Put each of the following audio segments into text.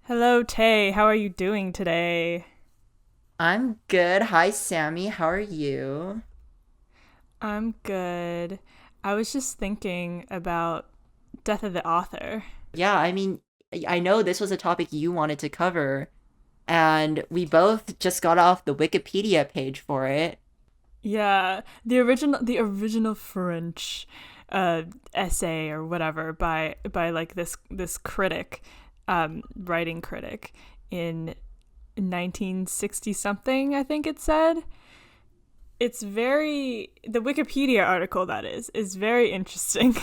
Hello, Tay. How are you doing today? I'm good. Hi, Sammy. How are you? I'm good. I was just thinking about Death of the Author. Yeah, I know this was a topic you wanted to cover, and we both just got off the Wikipedia page for it. Yeah, the original French uh, essay or whatever by like this critic, writing critic in 1960 something. I think it said. It's very the Wikipedia article that is very interesting.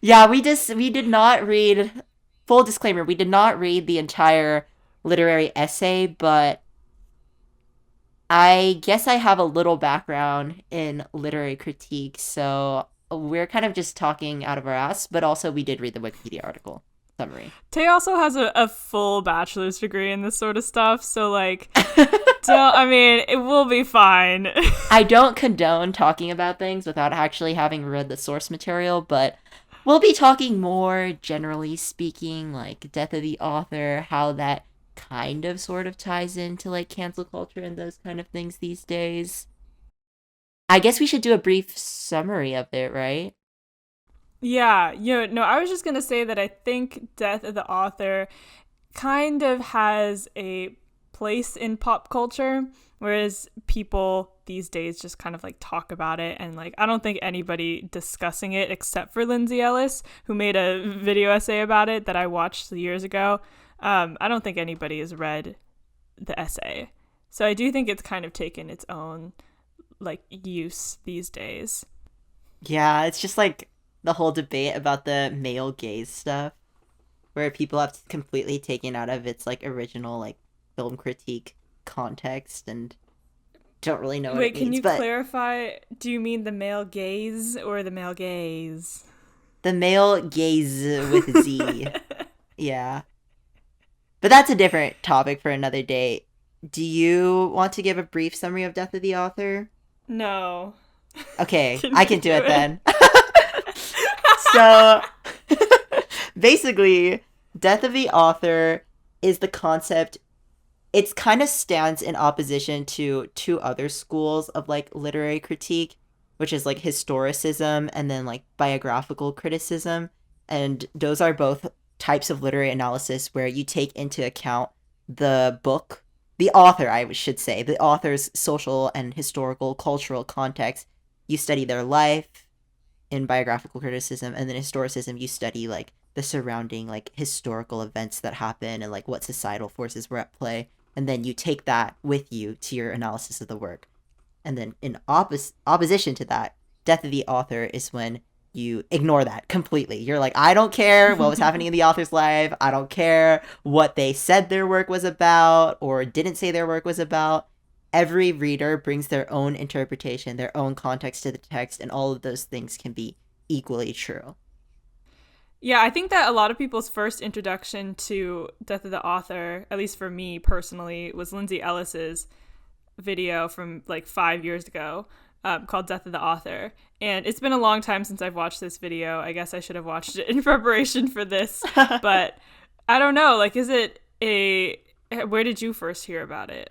Yeah, we did not read, full disclaimer, we did not read the entire literary essay, but I guess I have a little background in literary critique, so we're kind of just talking out of our ass, but also we did read the Wikipedia article summary. Tay also has a full bachelor's degree in this sort of stuff, so like, don't, I mean, it will be fine. I don't condone talking about things without actually having read the source material, but we'll be talking more generally speaking, like death of the author, how that kind of sort of ties into like cancel culture and those kind of things these days. I guess we should do a brief summary of it, right? Yeah, no, I was just gonna say that I think Death of the Author kind of has a place in pop culture, whereas people these days just kind of like talk about it, and like I don't think anybody discussing it except for Lindsay Ellis, who made a video essay about it that I watched years ago. I don't think anybody has read the essay, so I do think it's kind of taken its own like use these days. Yeah, it's just like the whole debate about the male gaze stuff, where people have completely taken out of its like original like film critique context and don't really know what it Wait, can means. you But clarify? Do you mean the male gaze or the male gaze? the male gaze with Z, yeah. But that's a different topic for another day. Do you want to give a brief summary of Death of the Author? No. Okay, Can I you can do do it it? then. So, basically, Death of the Author is the concept. It kind of stands in opposition to two other schools of like literary critique, which is like historicism and then like biographical criticism. And those are both types of literary analysis where you take into account the book, the author, I should say, the author's social and historical cultural context. You study their life in biographical criticism, and then historicism, you study like the surrounding like historical events that happen and like what societal forces were at play, and then you take that with you to your analysis of the work. And then in opposition to that, death of the author is when you ignore that completely. You're like, I don't care what was happening in the author's life. I don't care what they said their work was about or didn't say their work was about. Every reader brings their own interpretation, their own context to the text, and all of those things can be equally true. Yeah, I think that a lot of people's first introduction to Death of the Author, at least for me personally, was Lindsay Ellis's video from like 5 years ago, called Death of the Author. And it's been a long time since I've watched this video. I guess I should have watched it in preparation for this. I But I don't know. Like, is it a. Where did you first hear about it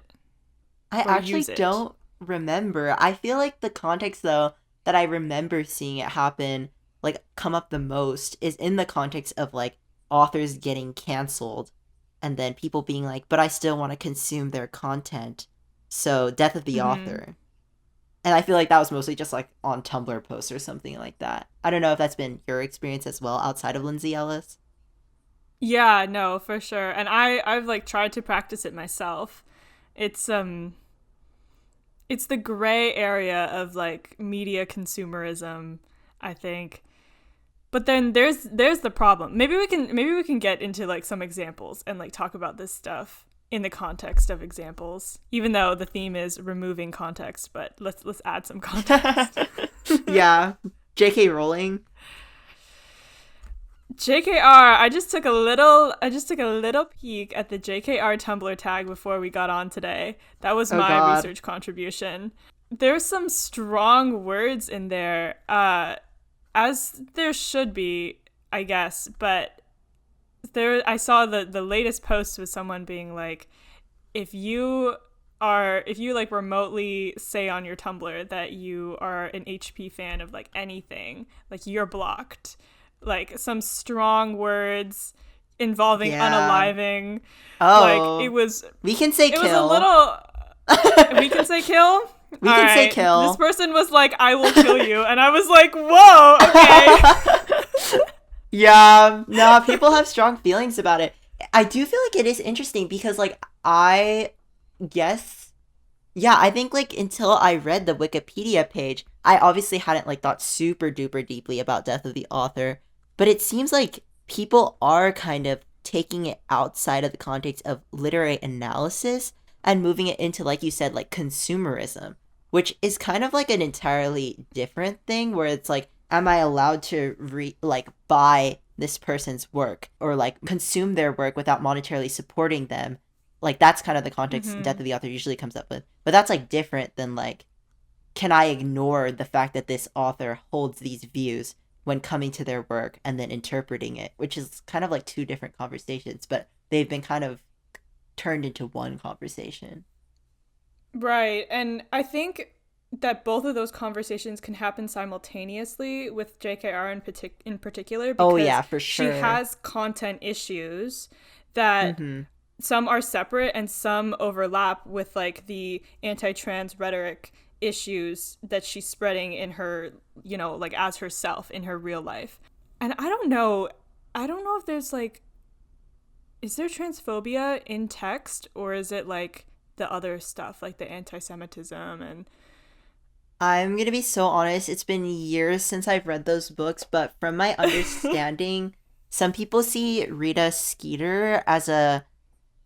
or use actually it? don't remember. I feel like the context, though, that I remember seeing it happen, like, come up the most is in the context of, like, authors getting canceled and then people being like, but I still want to consume their content. So, death of the Mm-hmm. author. And I feel like that was mostly just like on Tumblr posts or something like that. I don't know if that's been your experience as well outside of Lindsay Ellis. Yeah, no, for sure. And I've like tried to practice it myself. It's it's the gray area of like media consumerism, I think. But then there's the problem. Maybe we can get into like some examples and like talk about this stuff in the context of examples, even though the theme is removing context, but let's add some context. Yeah. J.K. Rowling. JKR, I just took a little peek at the JKR Tumblr tag before we got on today. That was Oh my God. research contribution. There's some strong words in there, as there should be, I guess, but I saw the latest post was someone being like, if you like remotely say on your Tumblr that you are an HP fan of like anything, like you're blocked. Like some strong words involving Yeah. unaliving. Like Oh, it was we can say it was a kill. little we can say kill? All We can say right. This kill. person was like, I will kill you. And I was like, whoa, okay. Yeah, no, people have strong feelings about it. I do feel like it is interesting because, like, I guess, yeah, I think, like, until I read the Wikipedia page, I obviously hadn't, like, thought super duper deeply about Death of the Author, but it seems like people are kind of taking it outside of the context of literary analysis and moving it into, like you said, like, consumerism, which is kind of like an entirely different thing where it's like, am I allowed to buy this person's work or like consume their work without monetarily supporting them? Like that's kind of the context Mm-hmm. Death of the Author usually comes up with. But that's like different than like, can I ignore the fact that this author holds these views when coming to their work and then interpreting it, which is kind of like two different conversations, but they've been kind of turned into one conversation. Right. And I think that both of those conversations can happen simultaneously with JKR in particular Oh because yeah, for she sure. has content issues that Mm-hmm. some are separate and some overlap with like the anti-trans rhetoric issues that she's spreading in her, like as herself in her real life. And I don't know if there's like, is there transphobia in text or is it like the other stuff like the anti-Semitism and I'm gonna be so honest, it's been years since I've read those books, but from my understanding, some people see Rita Skeeter as a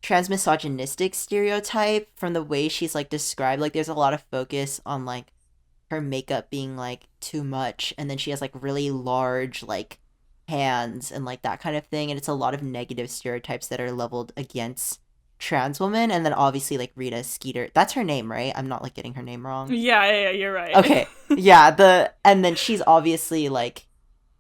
transmisogynistic stereotype from the way she's like described. Like there's a lot of focus on like her makeup being like too much, and then she has like really large like hands and like that kind of thing, and it's a lot of negative stereotypes that are leveled against trans women. And then obviously like Rita Skeeter, that's her name, right? I'm not like getting her name wrong. yeah, you're right. Okay. Yeah, and then she's obviously like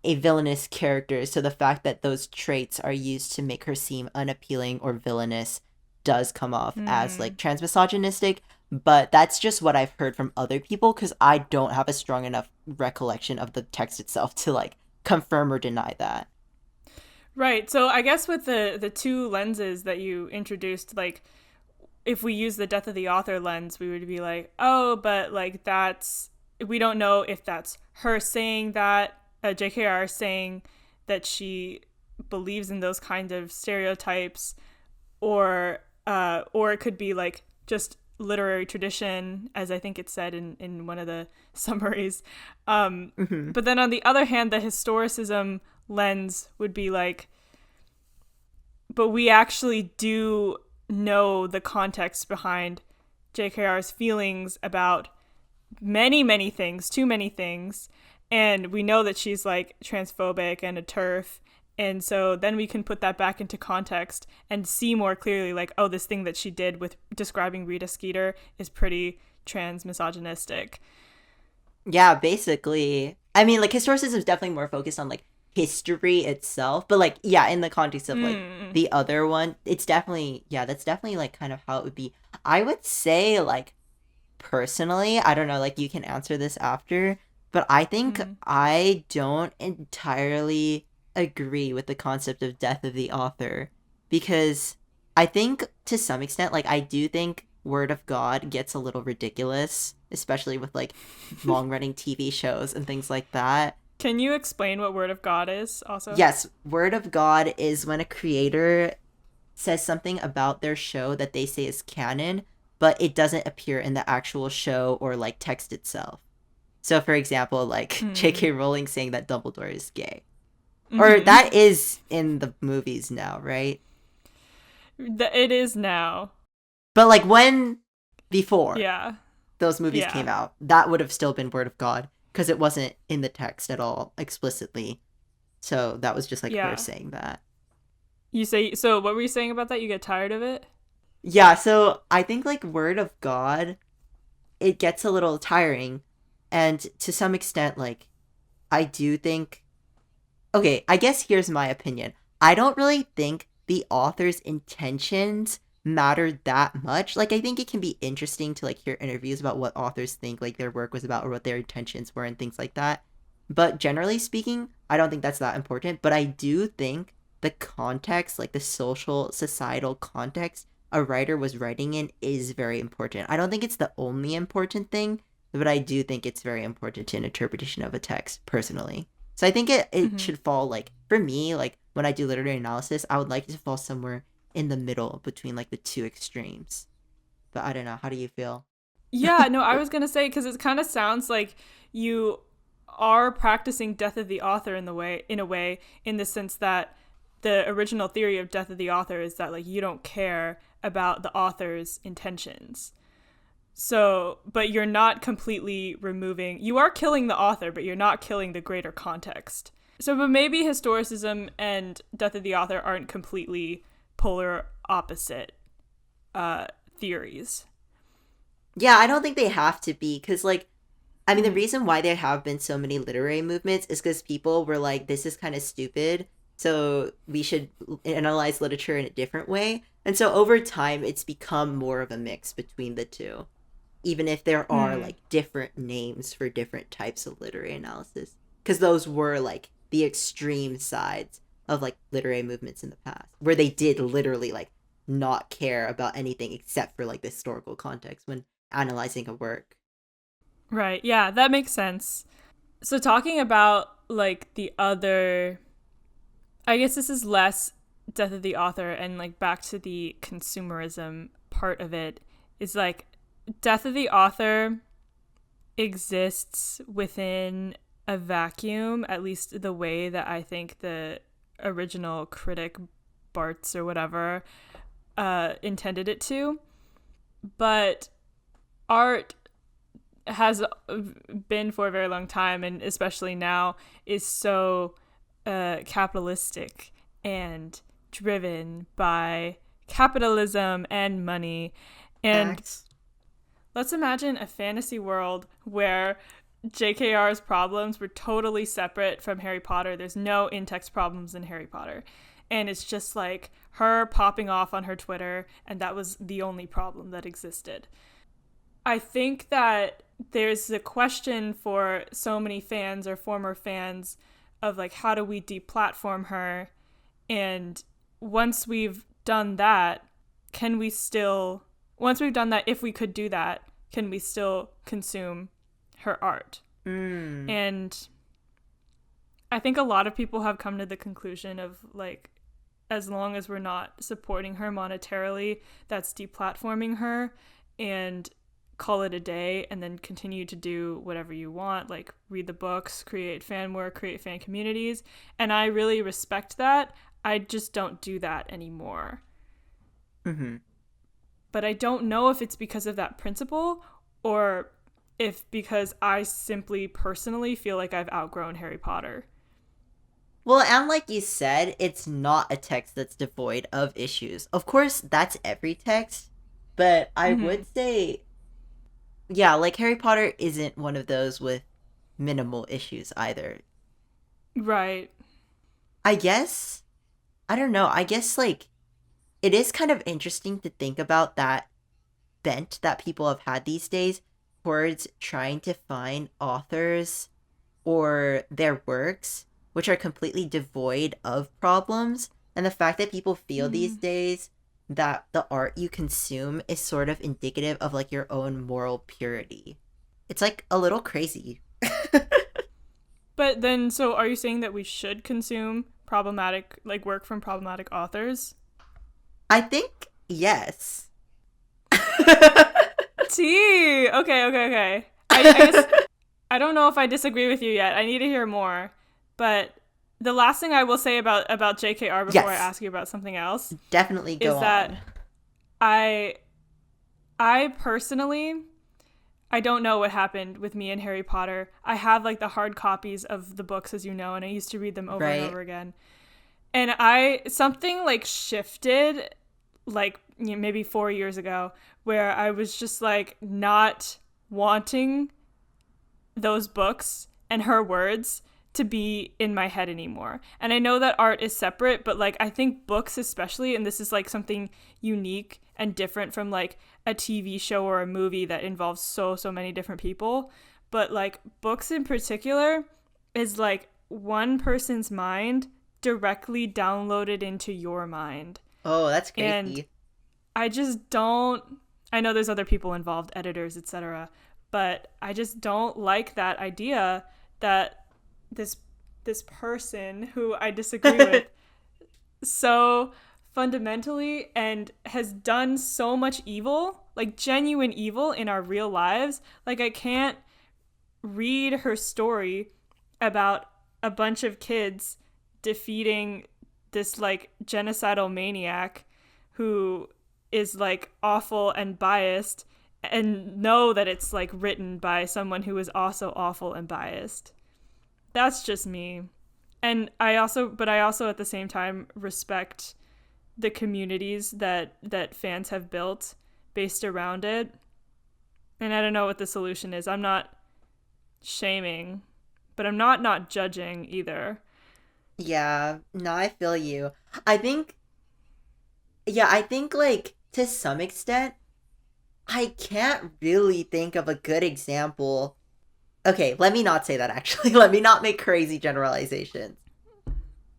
a villainous character, so the fact that those traits are used to make her seem unappealing or villainous does come off as like Hmm. transmisogynistic, but that's just what I've heard from other people because I don't have a strong enough recollection of the text itself to like confirm or deny that. Right. So I guess with the two lenses that you introduced, like if we use the death of the author lens, we would be like, oh, but like we don't know if that's her saying that, JKR saying that she believes in those kind of stereotypes, or it could be like just literary tradition, as I think it said in one of the summaries. Hmm. But then on the other hand, the historicism lens would be like, but we actually do know the context behind JKR's feelings about many, many things, too many things. And we know that she's like transphobic and a TERF. And so then we can put that back into context and see more clearly, like, oh, this thing that she did with describing Rita Skeeter is pretty trans misogynistic. Yeah, basically. I mean, like historicism is definitely more focused on like history itself, but like yeah, in the context of like Mm. the other one, it's definitely yeah, that's definitely like kind of how it would be. I would say like personally, I don't know, like you can answer this after, but I think Mm. I don't entirely agree with the concept of death of the author because I think to some extent, like I do think Word of God gets a little ridiculous, especially with like long running TV shows and things like that. Can you explain what Word of God is also? Yes, Word of God is when a creator says something about their show that they say is canon, but it doesn't appear in the actual show or like text itself. So, for example, like Mm. J.K. Rowling saying that Dumbledore is gay. Or Mm-hmm. that is in the movies now, right? It is now. But like when before Yeah. those movies came Yeah. out, that would have still been Word of God because it wasn't in the text at all explicitly. So that was just like her Yeah. saying that. You say so. What were you saying about that? You get tired of it? Yeah, so I think like Word of God, it gets a little tiring. And to some extent, like, I do think. Okay, I guess here's my opinion. I don't really think the author's intentions matter that much. Like, I think it can be interesting to like hear interviews about what authors think like their work was about or what their intentions were and things like that. But generally speaking, I don't think that's that important. But I do think the context, like the social, societal context a writer was writing in, is very important. I don't think it's the only important thing, but I do think it's very important to an interpretation of a text personally. So I think it Hmm. should fall like for me, like when I do literary analysis, I would like it to fall somewhere in the middle between like the two extremes. But I don't know. How do you feel? Yeah, no, I was gonna say because it kind of sounds like you are practicing death of the author in a way, in the sense that the original theory of death of the author is that like you don't care about the author's intentions. So, but you're not completely removing, you are killing the author, but you're not killing the greater context. So, but maybe historicism and death of the author aren't completely polar opposite uh, theories. Yeah, I don't think they have to be because like I mean, the Mm-hmm. reason why there have been so many literary movements is because people were like, this is kind of stupid, so we should analyze literature in a different way. And so over time, it's become more of a mix between the two, even if there are Mm. like different names for different types of literary analysis. Because those were like the extreme sides of like literary movements in the past, where they did literally like not care about anything except for like the historical context when analyzing a work. Right. Yeah, that makes sense. So talking about like the other, I guess this is less death of the author and like back to the consumerism part of it, is like death of the author exists within a vacuum, at least the way that I think the original critic Bartz or whatever intended it to. But art has been for a very long time, and especially now, is so capitalistic and driven by capitalism and money. And Facts. let's imagine a fantasy world where JKR's problems were totally separate from Harry Potter. There's no in-text problems in Harry Potter. And it's just like her popping off on her Twitter, and that was the only problem that existed. I think that there's a question for so many fans or former fans of like, how do we deplatform her? And once we've done that, can we still, once we've done that, if we could do that, can we still consume her art? Mm. And I think a lot of people have come to the conclusion of like, as long as we're not supporting her monetarily, that's deplatforming her, and call it a day and then continue to do whatever you want, like read the books, create fan work, create fan communities. And I really respect that. I just don't do that anymore. Mm-hmm. But I don't know if it's because of that principle or if because I simply personally feel like I've outgrown Harry Potter. Well, and like you said, it's not a text that's devoid of issues. Of course, that's every text, but I Mm-hmm. would say, yeah, like Harry Potter isn't one of those with minimal issues either. Right. I guess, I don't know, I guess like it is kind of interesting to think about that bent that people have had these days towards trying to find authors or their works which are completely devoid of problems, and the fact that people feel these Mm. days that the art you consume is sort of indicative of like your own moral purity. It's like a little crazy. But then, so are you saying that we should consume problematic, like work from problematic authors? I think yes. T. Okay, okay, okay. I guess I don't know if I disagree with you yet. I need to hear more. But the last thing I will say about JKR before I Yes, ask you about something else definitely go is that on. I I personally, I don't know what happened with me and Harry Potter. I have like the hard copies of the books, as you know, and I used to read them over and Right? over again. And I something like shifted like maybe 4 years ago where I was just like not wanting those books and her words to be in my head anymore. And I know that art is separate, but like I think books especially, and this is like something unique and different from like a TV show or a movie that involves so many different people, but like books in particular is like one person's mind directly downloaded into your mind. Oh, that's crazy. And I just don't, I know there's other people involved, editors, etc., but I just don't like that idea that this person who I disagree with so fundamentally and has done so much evil, like genuine evil in our real lives. Like I can't read her story about a bunch of kids defeating this like genocidal maniac who is like awful and biased and know that it's like written by someone who is also awful and biased. That's just me. And I also at the same time respect the communities that fans have built based around it. And I don't know what the solution is. I'm not shaming, but I'm not judging either. Yeah, no, I feel you. I think like to some extent, I can't really think of a good example. Okay, let me not say that actually. Let me not make crazy generalizations.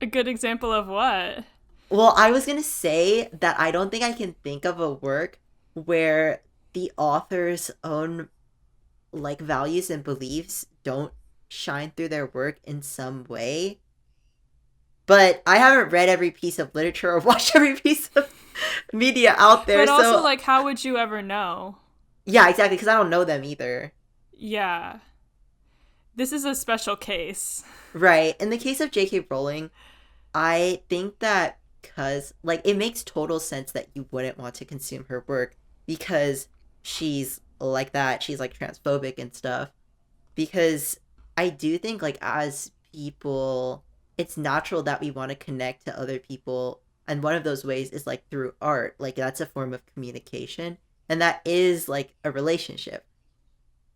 A good example of what? Well, I was gonna say that I don't think I can think of a work where the author's own like values and beliefs don't shine through their work in some way. But I haven't read every piece of literature or watched every piece of media out there. But also, like, how would you ever know? Yeah, exactly, because I don't know them either. Yeah. This is a special case. Right. In the case of J.K. Rowling, I think that because, like, it makes total sense that you wouldn't want to consume her work because she's like that. She's, like, transphobic and stuff. Because I do think, like, as people, it's natural that we want to connect to other people. And one of those ways is, like, through art. Like, that's a form of communication. And that is, like, a relationship.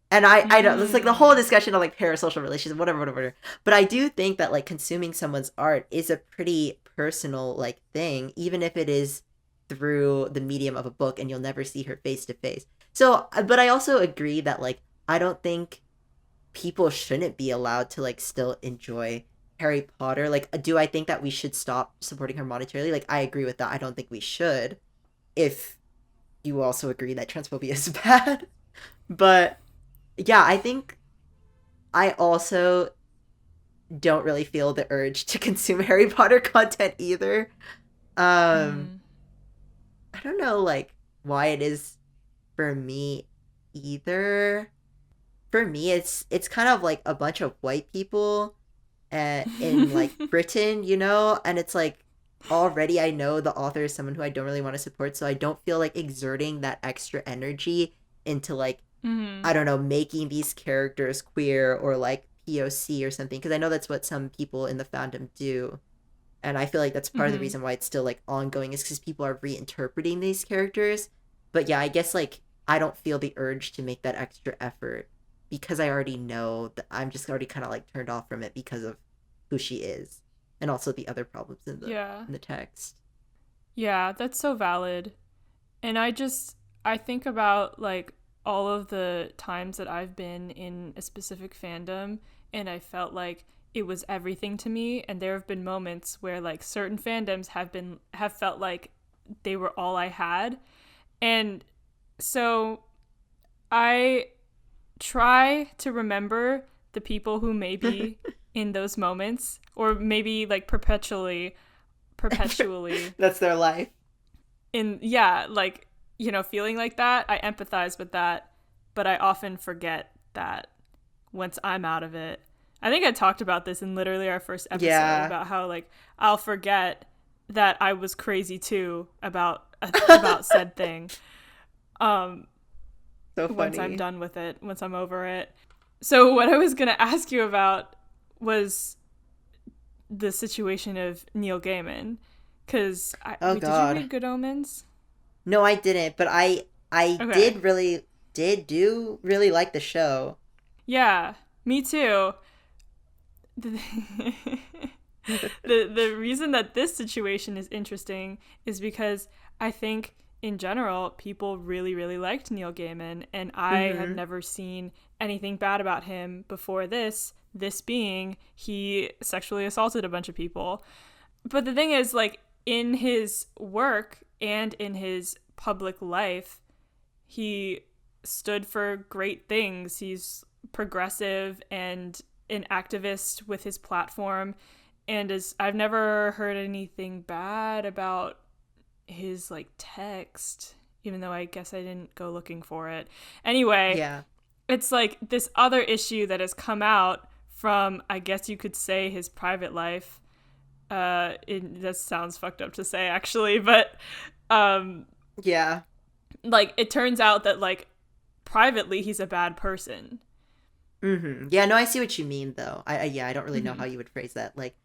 And I don't, it's like the whole discussion of like parasocial relations, whatever. But I do think that like consuming someone's art is a pretty personal like thing, even if it is through the medium of a book and you'll never see her face to face. So, but I also agree that like, I don't think people shouldn't be allowed to like still enjoy Harry Potter. Like, do I think that we should stop supporting her monetarily? Like, I agree with that. I don't think we should. If you also agree that transphobia is bad. But yeah, I think I also don't really feel the urge to consume Harry Potter content either. I don't know, like, why it is for me either. For me, it's kind of like a bunch of white people in, like, Britain, you know? And it's like, already I know the author is someone who I don't really want to support, so I don't feel like exerting that extra energy into, like, I don't know, making these characters queer or like POC or something, because I know that's what some people in the fandom do, and I feel like that's part of the reason why it's still like ongoing is because people are reinterpreting these characters. But yeah, I guess like I don't feel the urge to make that extra effort because I already know that I'm just already kind of like turned off from it because of who she is and also the other problems in the text. Yeah, that's so valid. And I think about like all of the times that I've been in a specific fandom and I felt like it was everything to me, and there have been moments where like certain fandoms have felt like they were all I had. And so I try to remember the people who may be in those moments, or maybe like perpetually that's their life. Like, you know, feeling like that. I empathize with that, but I often forget that once I'm out of it. I think I talked about this in literally our first episode about how like I'll forget that I was crazy too about said thing. So funny. Once I'm done with it, once I'm over it. So what I was going to ask you about was the situation of Neil Gaiman, because did you read Good Omens? No, I didn't, but I did really like the show. Yeah, me too. the, the reason that this situation is interesting is because I think in general people really really liked Neil Gaiman, and I had Mm-hmm. never seen anything bad about him before this being he sexually assaulted a bunch of people. But the thing is, like, in his work and in his public life, he stood for great things. He's progressive and an activist with his platform, and is I've never heard anything bad about his like text, even though I guess I didn't go looking for it. Anyway, Yeah. it's like this other issue that has come out from, I guess you could say, his private life. That sounds fucked up to say actually, but um Yeah. like it turns out that like privately he's a bad person. Mm-hmm. Yeah, no, I see what you mean though. Yeah, I don't really know Mm-hmm. how you would phrase that. Like,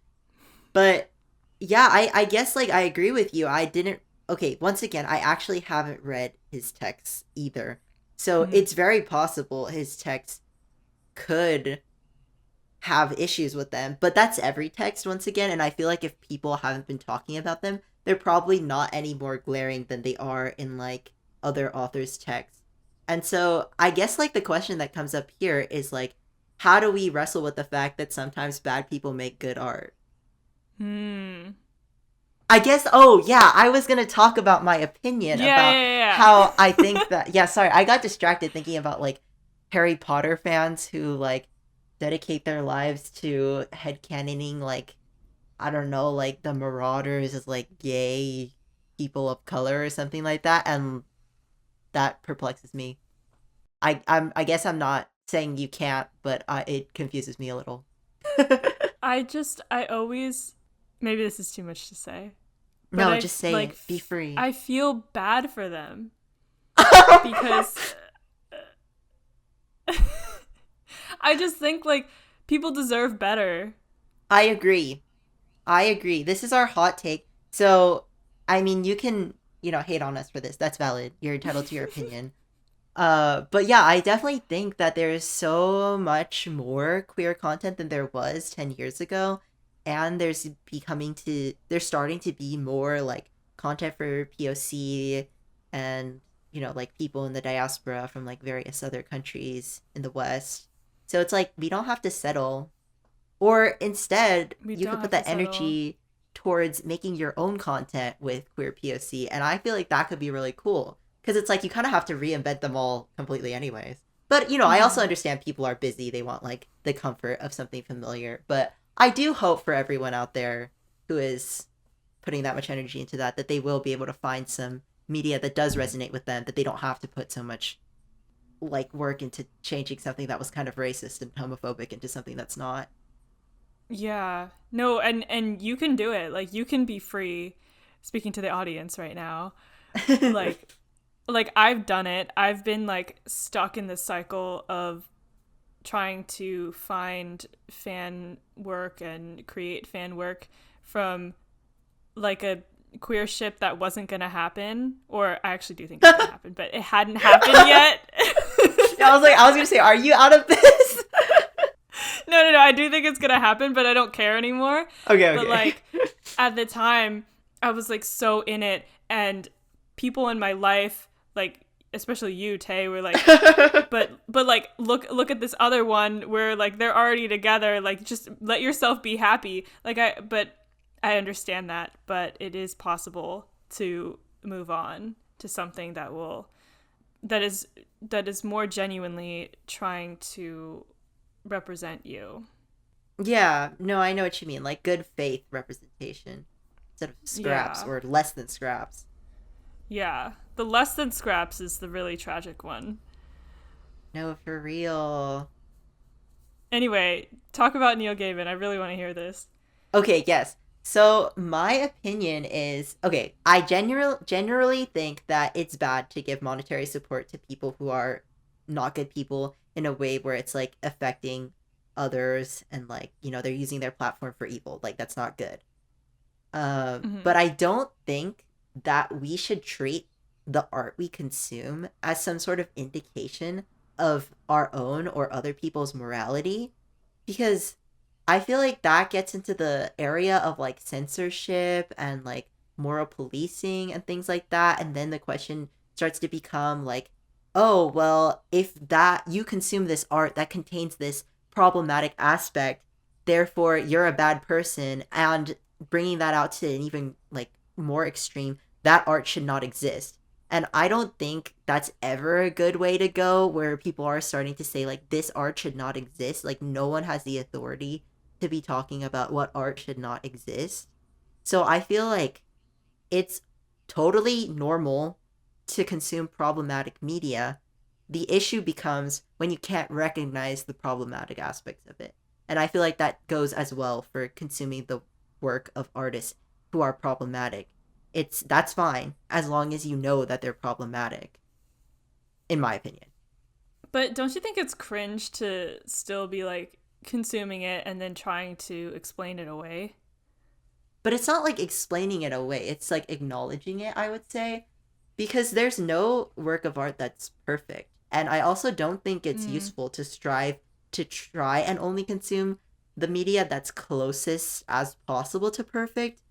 but yeah, I guess like I agree with you. I didn't Okay, once again, I actually haven't read his texts either. So Mm-hmm. it's very possible his text could have issues with them, but that's every text once again, and I feel like if people haven't been talking about them, they're probably not any more glaring than they are in like other authors' texts. And so I guess like the question that comes up here is like, how do we wrestle with the fact that sometimes bad people make good art? Hmm. I guess, oh yeah, I was gonna talk about my opinion Yeah, about yeah, how I yeah. think that, yeah, sorry, I got distracted thinking about like Harry Potter fans who like dedicate their lives to headcanoning like, I don't know, like the Marauders as like gay people of color or something like that, and that perplexes me. I guess I'm not saying you can't, but it confuses me a little. I always, maybe this is too much to say, but No, just say it. Be free. I feel bad for them because I just think like people deserve better. I agree. I agree. This is our hot take. So, I mean, you can, hate on us for this. That's valid. You're entitled to your opinion. But yeah, I definitely think that there's so much more queer content than there was 10 years ago. And there's starting to be more like content for POC and, like people in the diaspora from like various other countries in the West. So it's like we don't have to settle, or instead, We you don't could put have to that settle. energy towards making your own content with queer POC. And I feel like that could be really cool. Because it's like you kind of have to reinvent them all completely, anyways. But, I also Mm-hmm. understand people are busy. They want, like, the comfort of something familiar. But I do hope for everyone out there who is putting that much energy into that they will be able to find some media that does resonate with them, that they don't have to put so much, like, work into changing something that was kind of racist and homophobic into something that's not. Yeah. No, and you can do it. Like you can be free. Speaking to the audience right now. Like I've done it. I've been like stuck in this cycle of trying to find fan work and create fan work from like a queer ship that wasn't going to happen, or I actually do think it's going to happen, but it hadn't happened yet. Yeah, I was gonna say, are you out of this? No, I do think it's going to happen, but I don't care anymore. Okay, But okay. like at the time I was like so in it, and people in my life, like especially you, Tay, were like, but like look at this other one where like they're already together, like just let yourself be happy. But I understand that, but it is possible to move on to something that is that is more genuinely trying to represent you. Yeah, no, I know what you mean. Like good faith representation instead of scraps Yeah. or less than scraps. Yeah. The less than scraps is the really tragic one. No, for real. Anyway, talk about Neil Gaiman. I really want to hear this. Okay, yes. So my opinion is, okay, I generally think that it's bad to give monetary support to people who are not good people in a way where it's like affecting others, and like, they're using their platform for evil. Like that's not good. Mm-hmm. But I don't think that we should treat the art we consume as some sort of indication of our own or other people's morality, because I feel like that gets into the area of like censorship and like moral policing and things like that. And then the question starts to become like, oh, well, if that you consume this art that contains this problematic aspect, therefore you're a bad person. And bringing that out to an even like more extreme, that art should not exist. And I don't think that's ever a good way to go where people are starting to say, like, this art should not exist. Like, no one has the authority to be talking about what art should not exist. So I feel like it's totally normal to consume problematic media. The issue becomes when you can't recognize the problematic aspects of it. And I feel like that goes as well for consuming the work of artists who are problematic. That's fine as long as you know that they're problematic, in my opinion. But don't you think it's cringe to still be like consuming it and then trying to explain it away? But it's not like explaining it away. It's like acknowledging it, I would say, because there's no work of art that's perfect. And I also don't think it's Mm. useful to strive to try and only consume the media that's closest as possible to perfect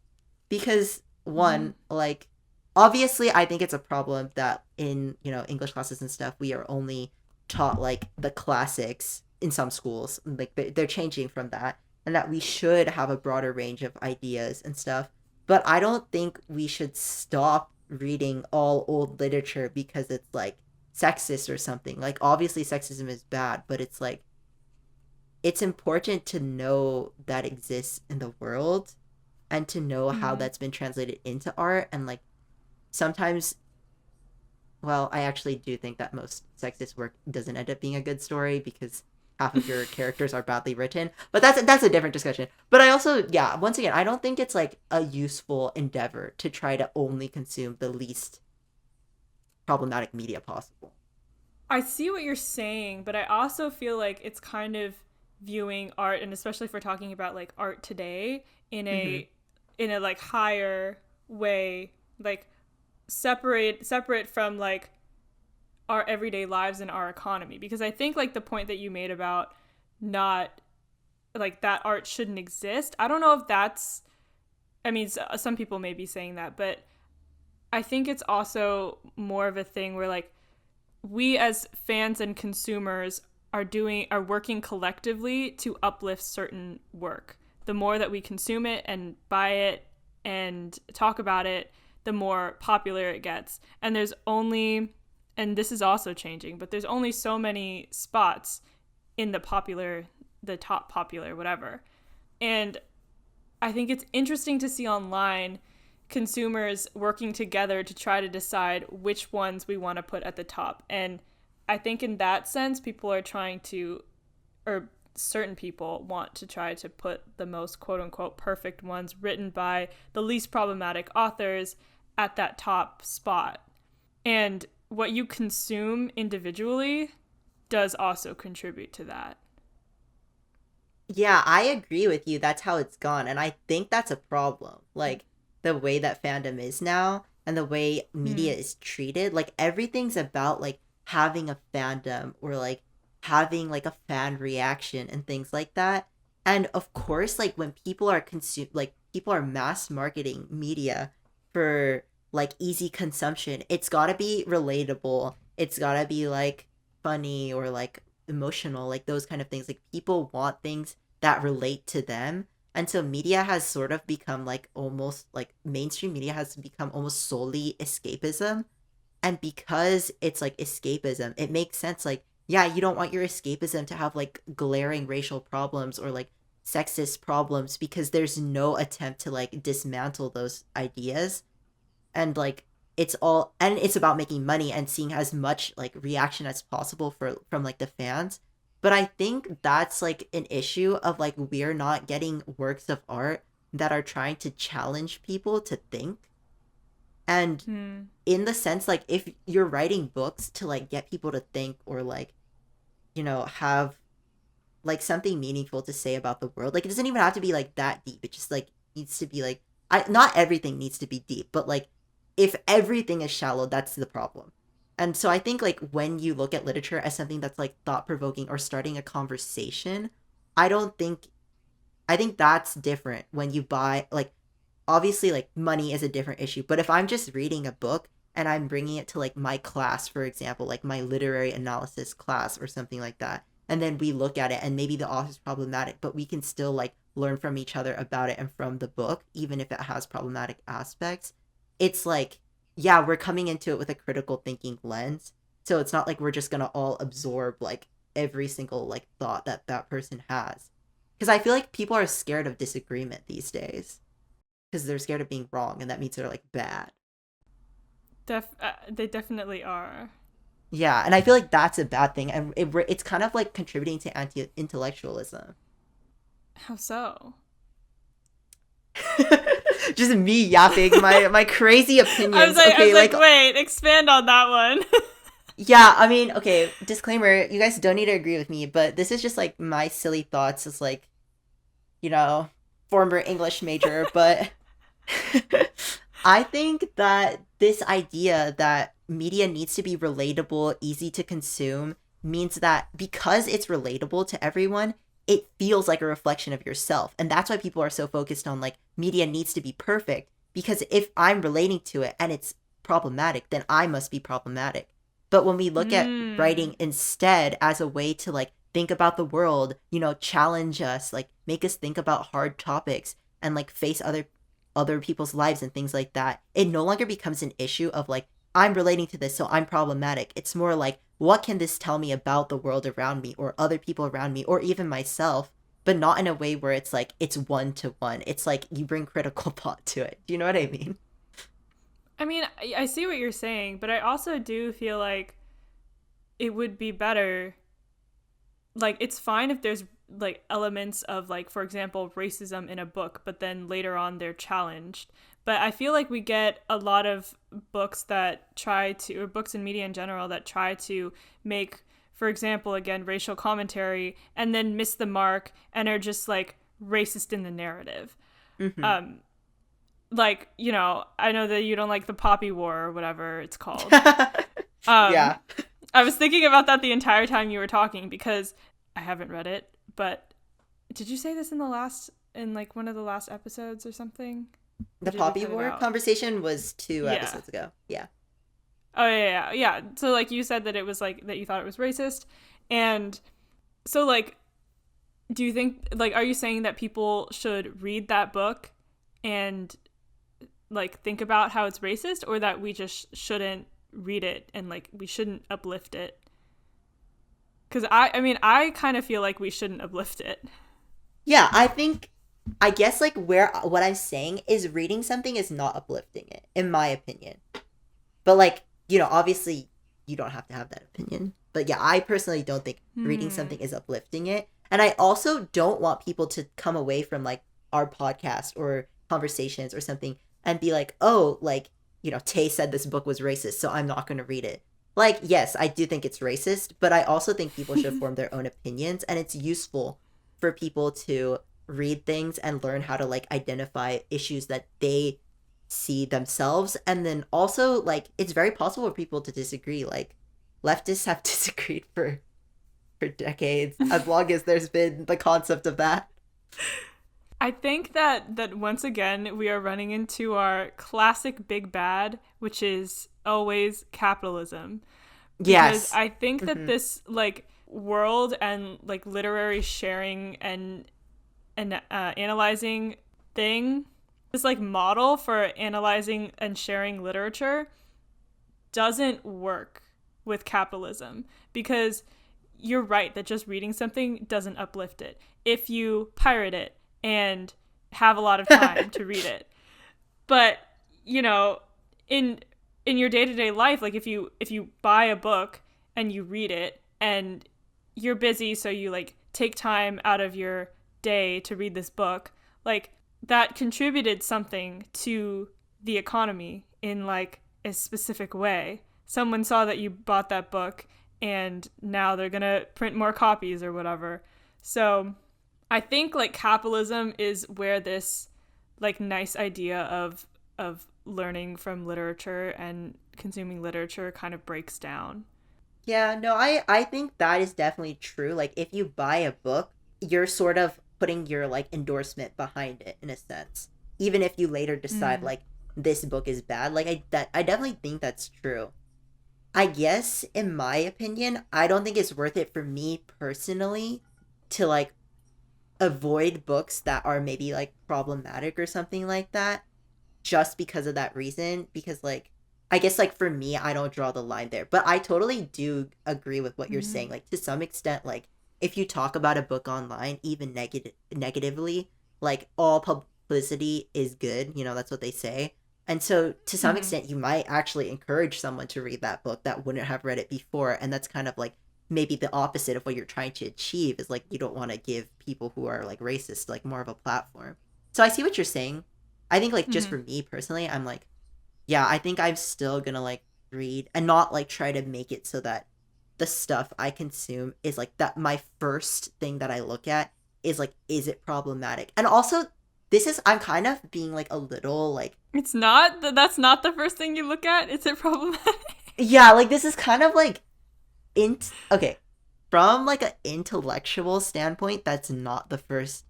because Mm-hmm. one, like obviously I think it's a problem that in, English classes and stuff we are only taught like the classics in some schools. Like they're changing from that and that we should have a broader range of ideas and stuff. But I don't think we should stop reading all old literature because it's like sexist or something. Like obviously sexism is bad, but it's like it's important to know that exists in the world and to know how Mm-hmm. that's been translated into art. And like sometimes, well, I actually do think that most sexist work doesn't end up being a good story because half of your characters are badly written, but that's a different discussion. But I also, yeah, once again, I don't think it's like a useful endeavor to try to only consume the least problematic media possible. I see what you're saying, but I also feel like it's kind of viewing art, and especially if we're talking about like art today, in Mm-hmm. a like higher way, like separate from like our everyday lives and our economy. Because I think like the point that you made about not like that art shouldn't exist. I don't know if that's. I mean, some people may be saying that, but I think it's also more of a thing where like we as fans and consumers are working collectively to uplift certain work. The more that we consume it and buy it and talk about it, the more popular it gets. And there's only, and this is also changing, but there's only so many spots in the top popular whatever. And I think it's interesting to see online consumers working together to try to decide which ones we want to put at the top. And I think in that sense, people are trying to, or certain people want to try to put the most quote unquote perfect ones written by the least problematic authors at that top spot. And what you consume individually does also contribute to that. Yeah, I agree with you. That's how it's gone. And I think that's a problem. Like the way that fandom is now and the way media Hmm. is treated. Like everything's about like having a fandom or like having like a fan reaction and things like that. And of course, like when people are like people are mass marketing media for like easy consumption, it's gotta be relatable. It's gotta be like funny or like emotional, like those kind of things. Like people want things that relate to them. And so media has sort of become like almost like mainstream media has become almost solely escapism. And because it's like escapism, it makes sense. Like, yeah, you don't want your escapism to have like glaring racial problems or like sexist problems because there's no attempt to like dismantle those ideas. And like it's about making money and seeing as much like reaction as possible from like the fans. But I think that's like an issue of like we're not getting works of art that are trying to challenge people to think. And Hmm. in the sense like if you're writing books to like get people to think or like have like something meaningful to say about the world, like it doesn't even have to be like that deep. It just like needs to be like not everything needs to be deep, but like if everything is shallow, that's the problem. And so I think like when you look at literature as something that's like thought provoking or starting a conversation, I don't think I think that's different when you buy, like, obviously, like, money is a different issue. But if I'm just reading a book and I'm bringing it to, like, my class, for example, like my literary analysis class or something like that, and then we look at it and maybe the author's problematic, but we can still, like, learn from each other about it and from the book, even if it has problematic aspects. It's like, yeah, we're coming into it with a critical thinking lens. So it's not like we're just going to all absorb, like, every single, like, thought that that person has. Because I feel like people are scared of disagreement these days because they're scared of being wrong, and that means they're, like, bad. They definitely are. Yeah, and I feel like that's a bad thing, and it's kind of like contributing to anti-intellectualism. How so? Just me yapping my crazy opinions. I was like, wait, expand on that one. Yeah, I mean, okay, disclaimer, you guys don't need to agree with me, but this is just like my silly thoughts as like, you know, former English major, but I think that this idea that media needs to be relatable, easy to consume, means that because it's relatable to everyone, it feels like a reflection of yourself. And that's why people are so focused on like media needs to be perfect. Because if I'm relating to it and it's problematic, then I must be problematic. But when we look at writing instead as a way to like think about the world, you know, challenge us, like make us think about hard topics and like face other people's lives and things like that, it no longer becomes an issue of like, I'm relating to this, so I'm problematic. It's more like, what can this tell me about the world around me or other people around me or even myself, but not in a way where it's like, it's one to one. It's like you bring critical thought to it. Do you know what I mean? I mean, I see what you're saying, but I also do feel like it would be better. Like, it's fine if there's like elements of like, for example, racism in a book, but then later on they're challenged. But I feel like we get a lot of books that try to, or books and media in general that try to make, for example, again, racial commentary and then miss the mark and are just like racist in the narrative. Mm-hmm. Like, you know, I know that you don't like the Poppy War or whatever it's called. Yeah. I was thinking about that the entire time you were talking because I haven't read it, but did you say this in like one of the last episodes or something? The Poppy War conversation was 2 episodes ago. Yeah. Oh, yeah. So, like, you said that it was, like, that you thought it was racist. And so, like, do you think, like, are you saying that people should read that book and, like, think about how it's racist, or that we just shouldn't read it and, like, we shouldn't uplift it? Because, I mean, I kind of feel like we shouldn't uplift it. Yeah, I guess, like, what I'm saying is reading something is not uplifting it, in my opinion. But, like, you know, obviously, you don't have to have that opinion. But, yeah, I personally don't think reading something is uplifting it. And I also don't want people to come away from, like, our podcast or conversations or something and be like, oh, like, you know, Tay said this book was racist, so I'm not going to read it. Like, yes, I do think it's racist, but I also think people should form their own opinions, and it's useful for people to read things and learn how to like identify issues that they see themselves. And then also like it's very possible for people to disagree. Like leftists have disagreed for decades, as long as there's been the concept of that. I think that once again we are running into our classic big bad, which is always capitalism. Because Yes. I think that this like world and like literary sharing and analyzing thing, this like model for analyzing and sharing literature doesn't work with capitalism, because you're right that just reading something doesn't uplift it if you pirate it and have a lot of time to read it. But you know, in your day-to-day life, like if you buy a book and you read it and you're busy, so you like take time out of your day to read this book, like that contributed something to the economy in like a specific way. Someone saw that you bought that book and now they're gonna print more copies or whatever. So I think like capitalism is where this like nice idea of learning from literature and consuming literature kind of breaks down. Yeah, no, I think that is definitely true. Like if you buy a book, you're sort of putting your like endorsement behind it in a sense, even if you later decide like this book is bad. Like I definitely think that's true. I guess in my opinion, I don't think it's worth it for me personally to like avoid books that are maybe like problematic or something like that just because of that reason, because like I guess like for me I don't draw the line there, but I totally do agree with what you're saying. Like to some extent, like if you talk about a book online even negatively, like all publicity is good, you know, that's what they say. And so to some extent you might actually encourage someone to read that book that wouldn't have read it before, and that's kind of like maybe the opposite of what you're trying to achieve, is like you don't want to give people who are like racist like more of a platform. So I see what you're saying. I think like just for me personally, I'm like, yeah, I think I'm still gonna like read and not like try to make it so that the stuff I consume is like that my first thing that I look at is like, is it problematic? And also this is, I'm kind of being like a little like, it's not that's not the first thing you look at. Is it problematic? yeah, like this is kind of like okay, from like an intellectual standpoint, that's not the first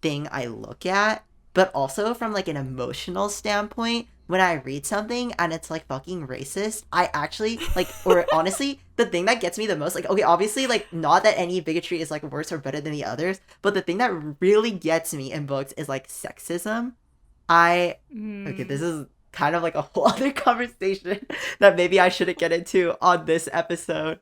thing I look at, but also from like an emotional standpoint, when I read something and it's like fucking racist, I actually like, or honestly, the thing that gets me the most, like, okay, obviously, like, not that any bigotry is like worse or better than the others, but the thing that really gets me in books is like sexism. Okay, this is kind of like a whole other conversation that maybe I shouldn't get into on this episode.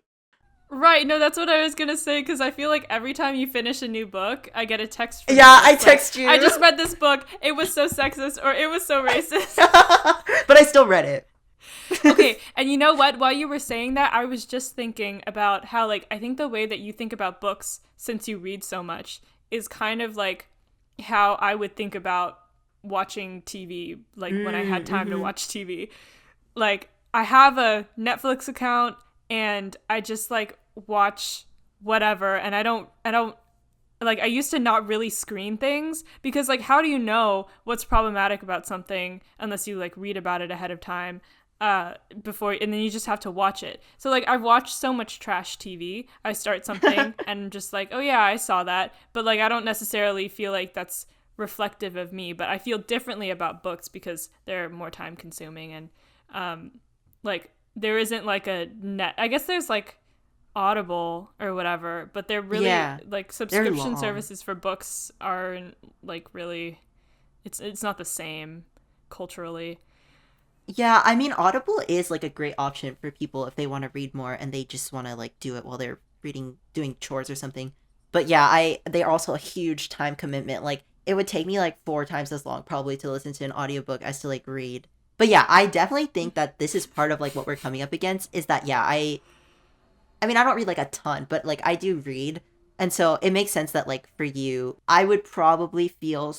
Right, no, that's what I was gonna say, because I feel like every time you finish a new book, I get a text from you. Yeah, I text you. I just read this book, it was so sexist, or it was so racist. But I still read it. Okay, and you know what? While you were saying that, I was just thinking about how, like, I think the way that you think about books, since you read so much, is kind of like how I would think about watching TV, like, when I had time to watch TV. Like, I have a Netflix account, and I just like watch whatever, and I don't like, I used to not really screen things, because like, how do you know what's problematic about something unless you like read about it ahead of time before, and then you just have to watch it. So like, I've watched so much trash TV. I start something and I'm just like, oh yeah, I saw that, but like, I don't necessarily feel like that's reflective of me, but I feel differently about books because they're more time consuming, and like, there isn't like a net, I guess there's like Audible or whatever, but they're really like subscription services for books aren't like really, it's not the same culturally. Yeah, I mean, Audible is like a great option for people if they want to read more and they just want to like do it while they're doing chores or something. But yeah, they're also a huge time commitment. Like it would take me like 4 times as long probably to listen to an audiobook as to like read. But yeah, I definitely think that this is part of like what we're coming up against, is that yeah, I mean, I don't read like a ton, but like I do read. And so it makes sense that like for you, I would probably feel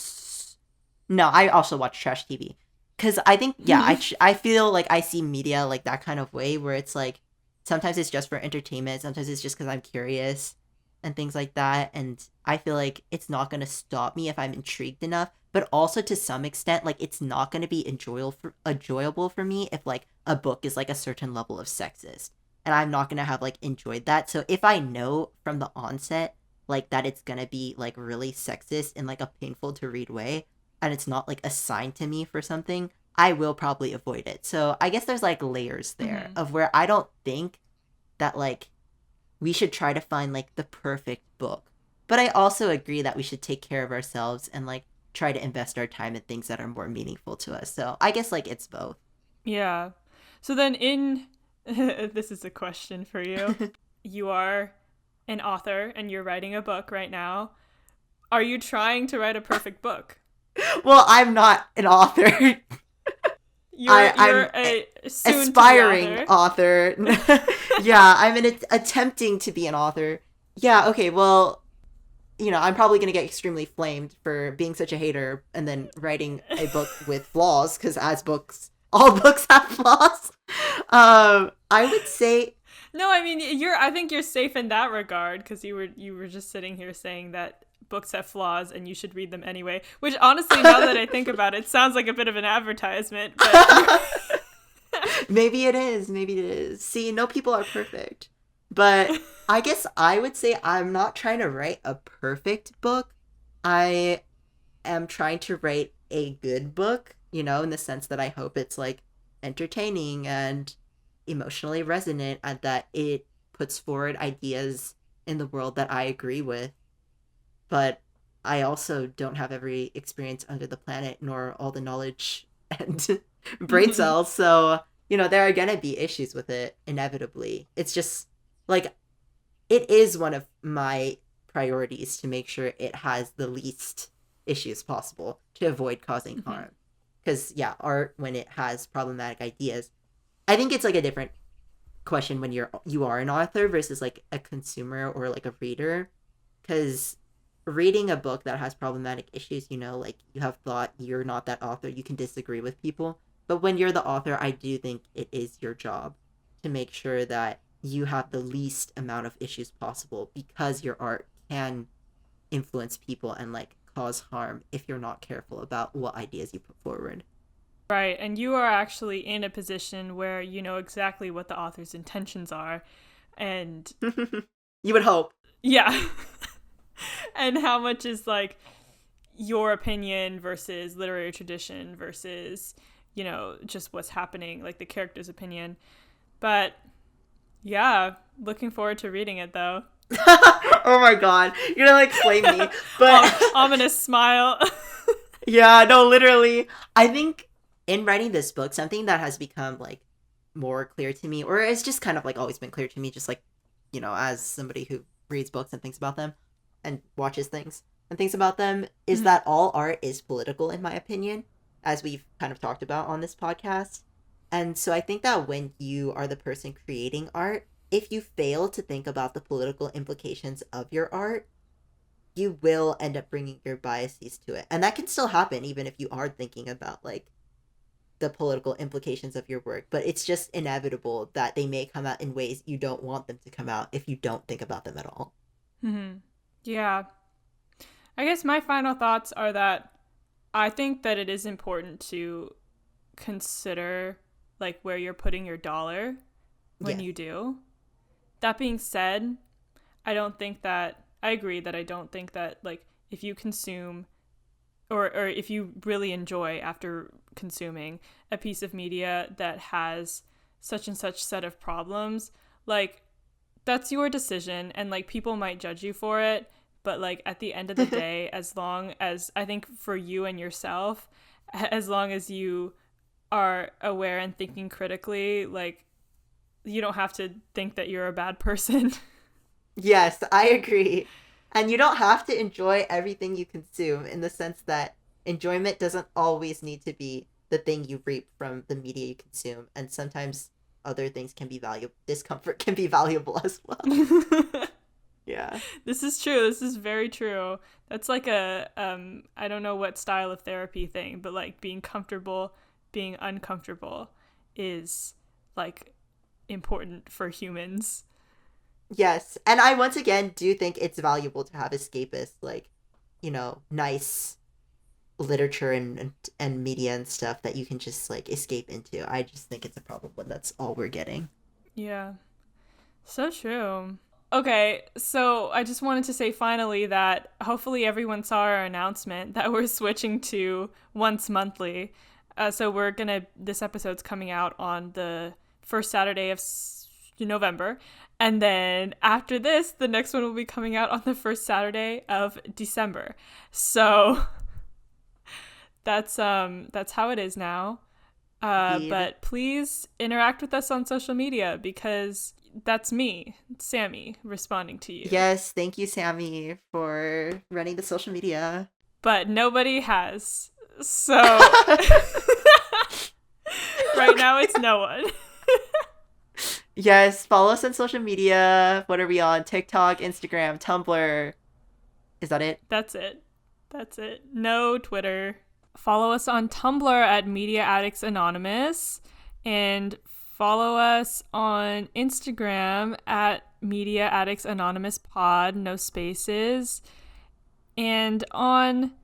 no, I also watch trash TV. Cuz I think yeah, I feel like I see media like that kind of way, where it's like sometimes it's just for entertainment, sometimes it's just cuz I'm curious and things like that, and I feel like it's not going to stop me if I'm intrigued enough, but also to some extent like it's not going to be enjoyable for me if like a book is like a certain level of sexist, and I'm not going to have like enjoyed that. So if I know from the onset like that it's going to be like really sexist in like a painful to read way, and it's not like assigned to me for something, I will probably avoid it. So I guess there's like layers there of where I don't think that like we should try to find like the perfect book, but I also agree that we should take care of ourselves and like try to invest our time in things that are more meaningful to us. So I guess like it's both. Yeah. So then this is a question for you. You are an author and you're writing a book right now. Are you trying to write a perfect book? Well, I'm not an author. I'm a aspiring author. Yeah, attempting to be an author. Yeah, okay, well, you know, I'm probably going to get extremely flamed for being such a hater and then writing a book with flaws, because all books have flaws. I would say... No, I mean, I think you're safe in that regard, because you were just sitting here saying that books have flaws and you should read them anyway, which honestly, now that I think about it, sounds like a bit of an advertisement, but maybe it is. See, no people are perfect. But I guess I would say I'm not trying to write a perfect book. I am trying to write a good book, in the sense that I hope it's like entertaining and emotionally resonant and that it puts forward ideas in the world that I agree with. But I also don't have every experience under the planet nor all the knowledge and brain cells. So, there are going to be issues with it inevitably. It's just like it is one of my priorities to make sure it has the least issues possible to avoid causing harm. Because, yeah, art, when it has problematic ideas, I think it's like a different question when you are an author versus like a consumer or like a reader. Because reading a book that has problematic issues, like you have thought, you're not that author, you can disagree with people. But when you're the author, I do think it is your job to make sure that you have the least amount of issues possible, because your art can influence people and like cause harm if you're not careful about what ideas you put forward. Right, and you are actually in a position where you know exactly what the author's intentions are, and you would hope. Yeah. And how much is like your opinion versus literary tradition versus, just what's happening, like the character's opinion. But yeah, looking forward to reading it though. Oh my god, you're gonna like flame me. But ominous smile. Yeah, no, literally. I think in writing this book, something that has become like more clear to me, or it's just kind of like always been clear to me, just like, as somebody who reads books and thinks about them and watches things and thinks about them, is that all art is political, in my opinion, as we've kind of talked about on this podcast. And so I think that when you are the person creating art, if you fail to think about the political implications of your art, you will end up bringing your biases to it. And that can still happen even if you are thinking about like the political implications of your work, but it's just inevitable that they may come out in ways you don't want them to come out if you don't think about them at all. Yeah. I guess my final thoughts are that I think that it is important to consider like where you're putting your dollar when you do. That being said, I agree that I don't think that like if you consume or if you really enjoy after consuming a piece of media that has such and such set of problems, like that's your decision and like people might judge you for it, but like at the end of the day, as long as I think for you and yourself, as long as you are aware and thinking critically, like you don't have to think that you're a bad person. Yes, I agree. And you don't have to enjoy everything you consume, in the sense that enjoyment doesn't always need to be the thing you reap from the media you consume. And sometimes other things can be valuable. Discomfort can be valuable as well. Yeah. This is true. This is very true. That's like a, I don't know what style of therapy thing, but like being comfortable, being uncomfortable is like important for humans. Yes. And I once again do think it's valuable to have escapist, like, nice literature and media and stuff that you can just like escape into. I just think it's a problem when that's all we're getting. Yeah. So true. Okay, so I just wanted to say finally that hopefully everyone saw our announcement that we're switching to once monthly. So this episode's coming out on the first Saturday of November. And then after this, the next one will be coming out on the first Saturday of December. So that's how it is now. But please interact with us on social media, because that's me, Sammie, responding to you. Yes, thank you, Sammie, for running the social media. But nobody has. So right now it's no one. Yes, follow us on social media. What are we on? TikTok, Instagram, Tumblr. Is that it? That's it. No Twitter. Follow us on Tumblr at Media Addicts Anonymous, and follow us on Instagram at Media Addicts Anonymous Pod, no spaces, and on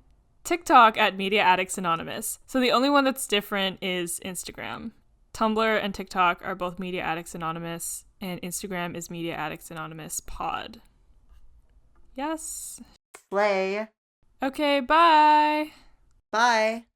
TikTok at Media Addicts Anonymous. So the only one that's different is Instagram. Tumblr and TikTok are both Media Addicts Anonymous, and Instagram is Media Addicts Anonymous Pod. Yes. Slay. Okay, bye. Bye.